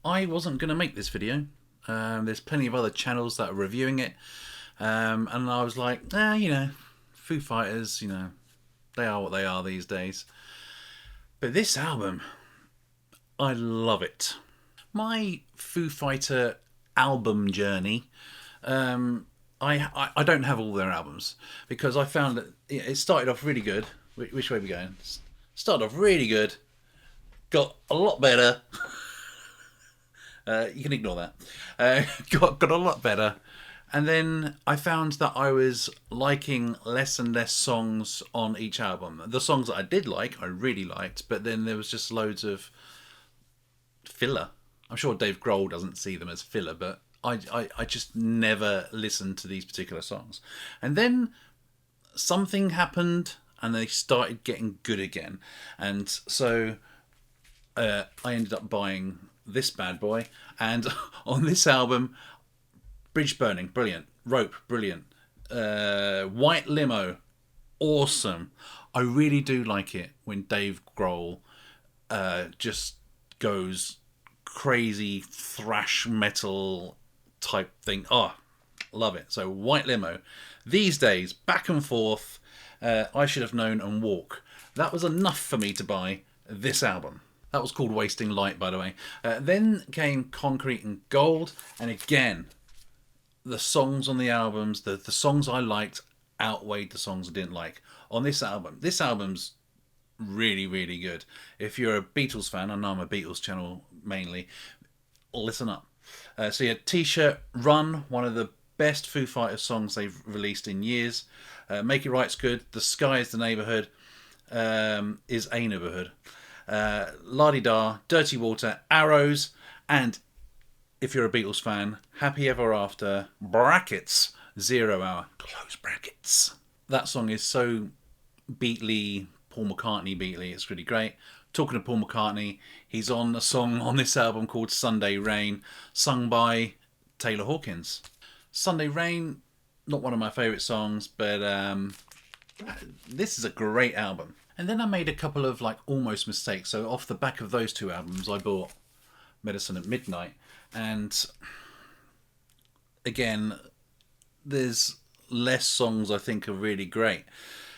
I wasn't going to make this video. There's plenty of other channels that are reviewing it. And I was like, Foo Fighters, they are what they are these days. But this album, I love it. My Foo Fighter album journey, I don't have all their albums because I found that it started off really good. Which way are we going? Started off really good, got a lot better. You can ignore that. Got a lot better. And then I found that I was liking less and less songs on each album. The songs that I did like, I really liked, but then there was just loads of filler. I'm sure Dave Grohl doesn't see them as filler, but I just never listened to these particular songs. And then something happened and they started getting good again. And so I ended up buying this bad boy. And on this album, Bridge Burning, brilliant. Rope, brilliant. White Limo, awesome. I really do like it when Dave Grohl just goes crazy thrash metal type thing. Oh, love it. So White Limo. These days, Back and Forth, I Should Have Known, and Walk. That was enough for me to buy this album. That was called Wasting Light, by the way. Then came Concrete and Gold. And again, the songs on the albums, the songs I liked outweighed the songs I didn't like. On this album's really, really good. If you're a Beatles fan, I know I'm a Beatles channel mainly, listen up. So you had T-Shirt, Run, one of the best Foo Fighters songs they've released in years. Make It Right's good. The Sky is the Neighbourhood, is a neighbourhood. La-di-da, Dirty Water, Arrows, and if you're a Beatles fan, Happy Ever After, brackets, 0 Hour, close brackets. That song is so Beatley, Paul McCartney Beatley, it's really great. Talking of Paul McCartney, he's on a song on this album called Sunday Rain, sung by Taylor Hawkins. Sunday Rain, not one of my favourite songs, but this is a great album. And then I made a couple of almost mistakes. So off the back of those two albums, I bought Medicine at Midnight. And again, there's less songs I think are really great.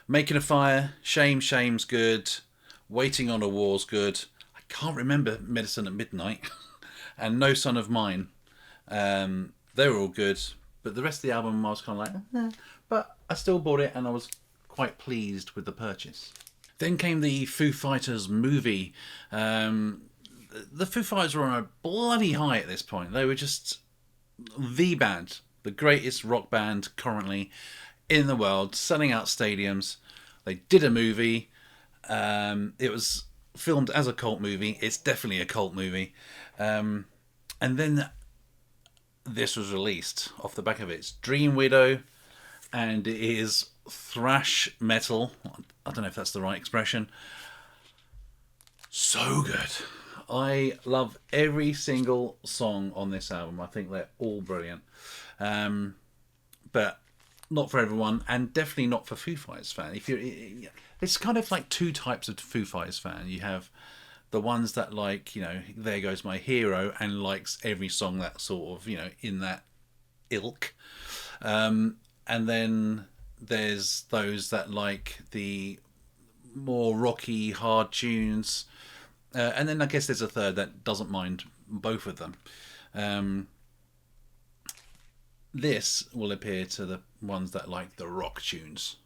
Making a Fire, Shame's good. Waiting on a War's good. I can't remember Medicine at Midnight. And No Son of Mine. They were all good. But the rest of the album I was kind of like, But I still bought it and I was quite pleased with the purchase. Then came the Foo Fighters movie. The Foo Fighters were on a bloody high at this point. They were just the band, the greatest rock band currently in the world, selling out stadiums. They did a movie. It was filmed as a cult movie. It's definitely a cult movie. And then this was released off the back of it. It's Dream Widow, and it is thrash metal. I don't know if that's the right expression. So good. I love every single song on this album. I think they're all brilliant. But not for everyone, and definitely not for Foo Fighters fan. It's kind of like two types of Foo Fighters fan. You have the ones that There Goes My Hero, and likes every song that sort of, in that ilk. And then there's those that like the more rocky, hard tunes. And then I guess there's a third that doesn't mind both of them. This will appear to the ones that like the rock tunes.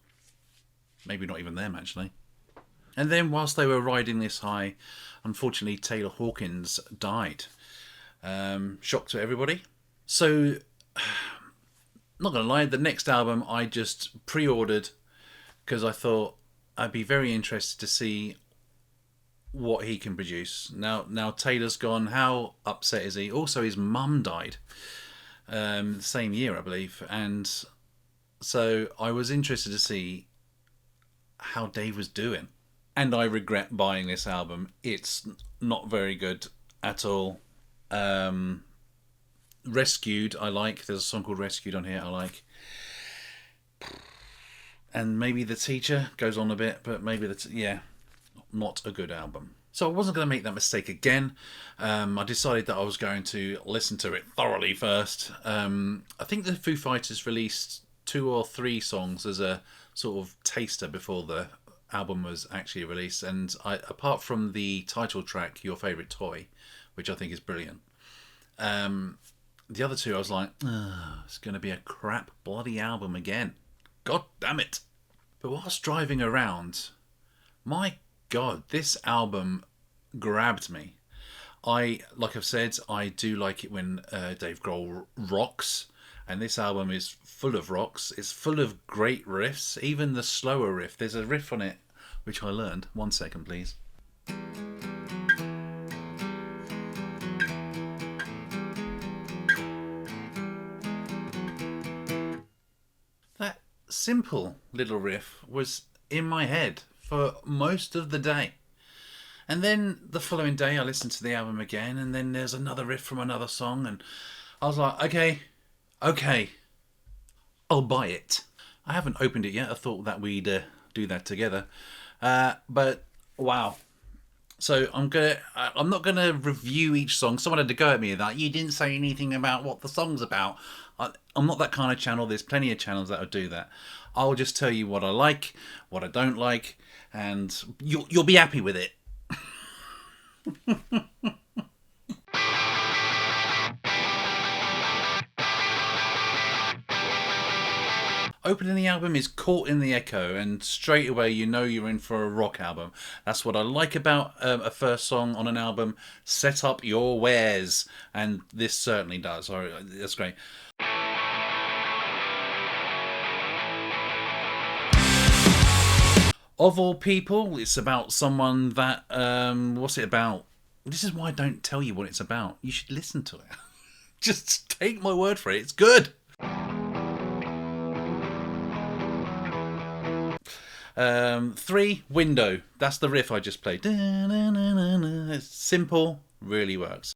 Maybe not even them, actually. And then whilst they were riding this high, unfortunately Taylor Hawkins died. Shock to everybody. So, not going to lie, the next album I just pre-ordered because I thought I'd be very interested to see what he can produce. Now Taylor's gone. How upset is he? Also, his mum died the same year, I believe, and so I was interested to see how Dave was doing. And I regret buying this album. It's not very good at all. Rescued, I like. There's a song called Rescued on here I like. And maybe The Teacher goes on a bit, but maybe not a good album. So I wasn't going to make that mistake again. I decided that I was going to listen to it thoroughly first. I think the Foo Fighters released 2 or 3 songs as a sort of taster before the album was actually released. And apart from the title track, Your Favourite Toy, which I think is brilliant, the other 2 I was like, it's going to be a crap bloody album again. God damn it. But whilst driving around, my God, this album grabbed me. Like I've said, I do like it when Dave Grohl rocks, and this album is full of rocks. It's full of great riffs, even the slower riff. There's a riff on it which I learned. 1 second, please. That simple little riff was in my head for most of the day. And then the following day I listened to the album again, and then there's another riff from another song, and I was like, okay, I'll buy it. I haven't opened it yet. I thought that we'd do that together. But wow. So I'm not gonna review each song. Someone had to go at me that you didn't say anything about what the song's about. I'm not that kind of channel. There's plenty of channels that will do that. I'll just tell you what I like, what I don't like, and you'll be happy with it. Opening the album is Caught in the Echo, and straight away you know you're in for a rock album. That's what I like about a first song on an album. Set up your wares, and this certainly does. That's great. Of all people, it's about someone that... what's it about? This is why I don't tell you what it's about. You should listen to it. Just take my word for it. It's good. 3, Window. That's the riff I just played. It's simple, really works.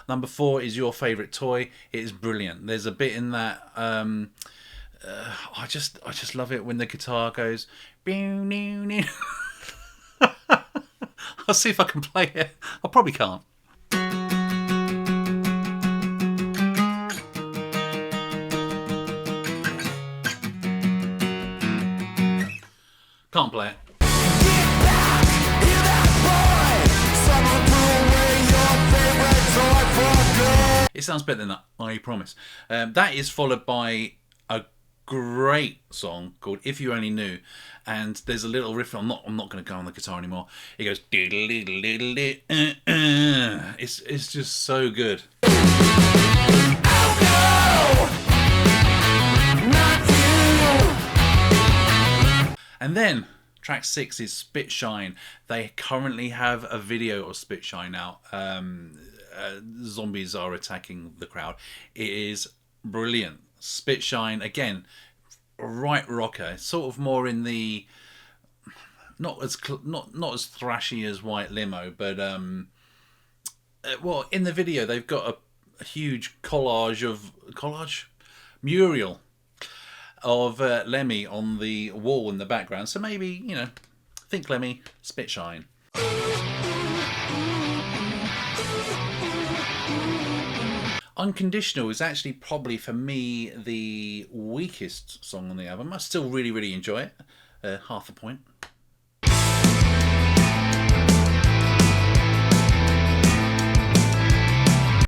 Number 4 is Your Favourite Toy. It is brilliant. There's a bit in that. I just love it when the guitar goes. I'll see if I can play it. I probably can't. Can't play it. It sounds better than that, I promise. That is followed by a great song called If You Only Knew, and there's a little riff. I'm not going to go on the guitar anymore. It goes diddle diddle diddle diddle. It's just so good. And then track 6 is Spit Shine. They currently have a video of Spit Shine out. Zombies are attacking the crowd. It is brilliant. Spit Shine, again, right rocker. Sort of more in the not as thrashy as White Limo, but well, in the video they've got a huge mural of Lemmy on the wall in the background. So maybe, think Lemmy, Spit Shine. Unconditional is actually probably for me the weakest song on the album. I still really, really enjoy it. Half a point.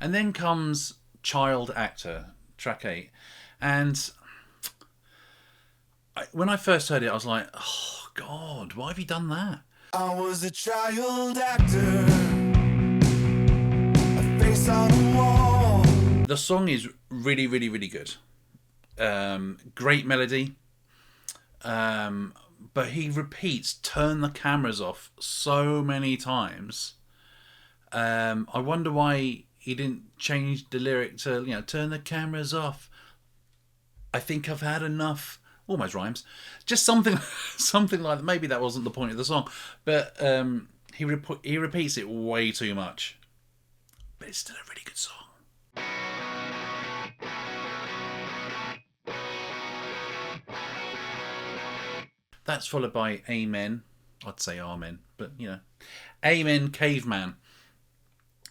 And then comes Child Actor, track 8. And when I first heard it, I was like, oh God, why have you done that? I was a child actor, a face on a wall. The song is really, really, really good. Great melody. But he repeats "turn the cameras off" so many times. I wonder why he didn't change the lyric to, "turn the cameras off. I think I've had enough." Almost rhymes. Just something like that. Maybe that wasn't the point of the song. But he repeats it way too much. But it's still a really good song. That's followed by Amen. I'd say Amen, but you know, Amen Caveman.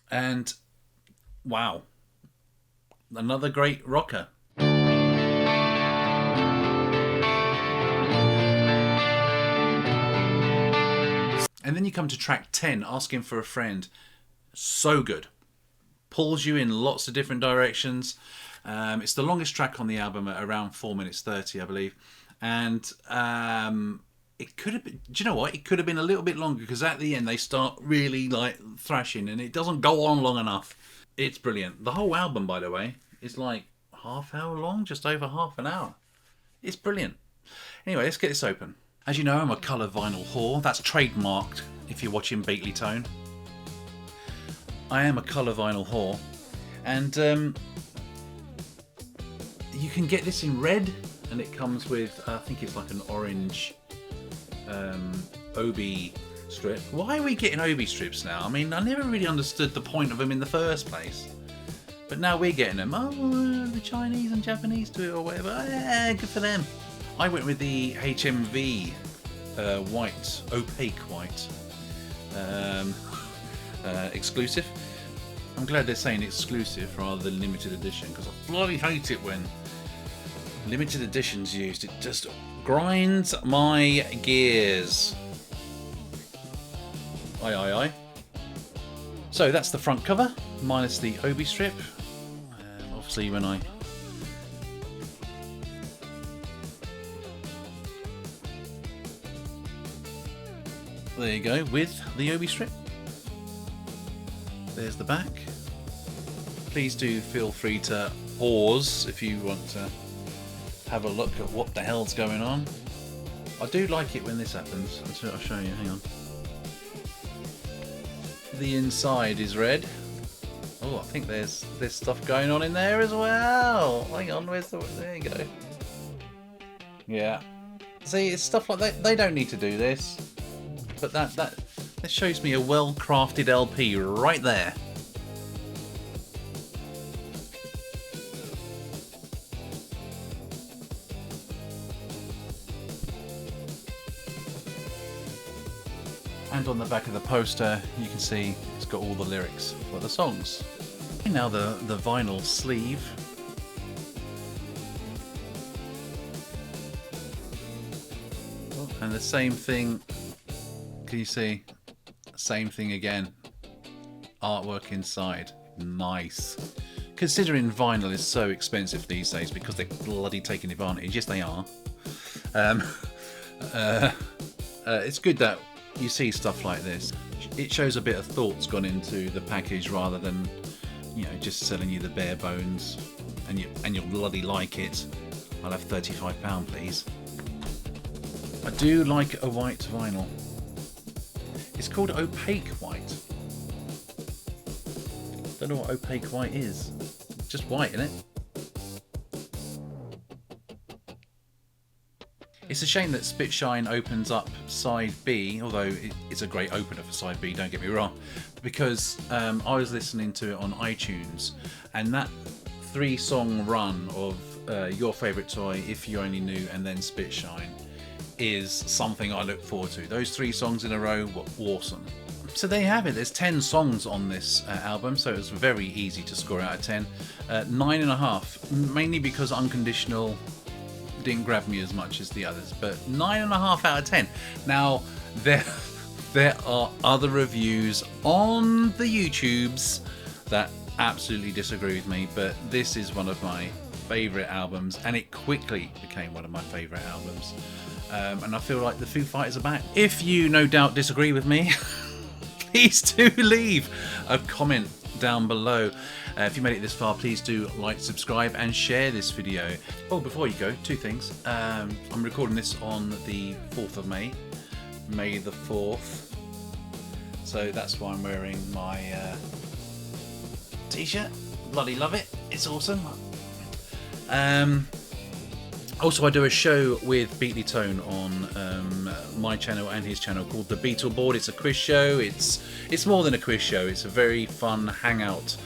And wow, another great rocker. And then you come to track 10, Asking for a Friend. So good. Pulls you in lots of different directions. It's the longest track on the album at around 4 minutes 30, I believe. And it could have been, do you know what? It could have been a little bit longer, because at the end they start really like thrashing and it doesn't go on long enough. It's brilliant. The whole album, by the way, is like half hour long, just over half an hour. It's brilliant. Anyway, let's get this open. As you know, I'm a colour vinyl whore. That's trademarked if you're watching Beatley Tone. I am a colour vinyl whore. And you can get this in red, and it comes with, I think it's like an orange Obi strip. Why are we getting Obi strips now? I mean, I never really understood the point of them in the first place. But now we're getting them. Oh, the Chinese and Japanese do it or whatever. Yeah, good for them. I went with the HMV white, opaque white exclusive. I'm glad they're saying exclusive rather than limited edition, because I bloody hate it when limited edition's used. It just grinds my gears. Aye, aye, aye. So that's the front cover, minus the Obi strip. Obviously when I... There you go, with the Obi strip. There's the back. Please do feel free to pause if you want to have a look at what the hell's going on. I do like it when this happens. I'll show you, hang on. The inside is red. Oh, I think there's stuff going on in there as well. Hang on, where's the... There you go. Yeah. See, it's stuff like that. They don't need to do this. But that shows me a well-crafted LP right there. And on the back of the poster, you can see it's got all the lyrics for the songs. And now the vinyl sleeve. And the same thing, can you see? Same thing again. Artwork inside. Nice. Considering vinyl is so expensive these days because they're bloody taking advantage. Yes, they are. It's good that you see stuff like this. It shows a bit of thought's gone into the package rather than, you know, just selling you the bare bones and you'll bloody like it. I'll have £35, please. I do like a white vinyl. It's called opaque white. Don't know what opaque white is. Just white, isn't it? It's a shame that Spitshine opens up side B, although it's a great opener for side B, don't get me wrong, because I was listening to it on iTunes, and that 3-song run of Your Favourite Toy, If You Only Knew, and then Spitshine is something I look forward to. Those 3 songs in a row were awesome. So there you have it. There's 10 songs on this album, so it was very easy to score out of 10. 9.5, mainly because Unconditional didn't grab me as much as the others, but 9.5 out of 10. Now there are other reviews on the YouTubes that absolutely disagree with me, but this is one of my favourite albums, and it quickly became one of my favourite albums. And I feel like the Foo Fighters are back. If you no doubt disagree with me, please do leave a comment down below. If you made it this far, please do like, subscribe and share this video. Oh, before you go, 2 things. I'm recording this on the 4th of May, May the 4th. So that's why I'm wearing my t-shirt. Bloody love it. It's awesome. Also, I do a show with Beatley Tone on my channel and his channel called The Beatle Board. It's a quiz show. It's more than a quiz show. It's a very fun hangout.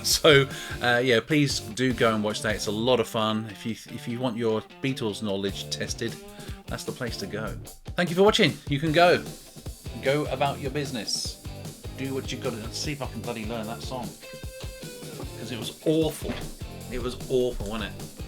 So yeah, please do go and watch that. It's a lot of fun. If you want your Beatles knowledge tested, that's the place to go. Thank you for watching. You can go about your business. Do what you got to. Let's see if I can bloody learn that song, because it was awful. It was awful, wasn't it?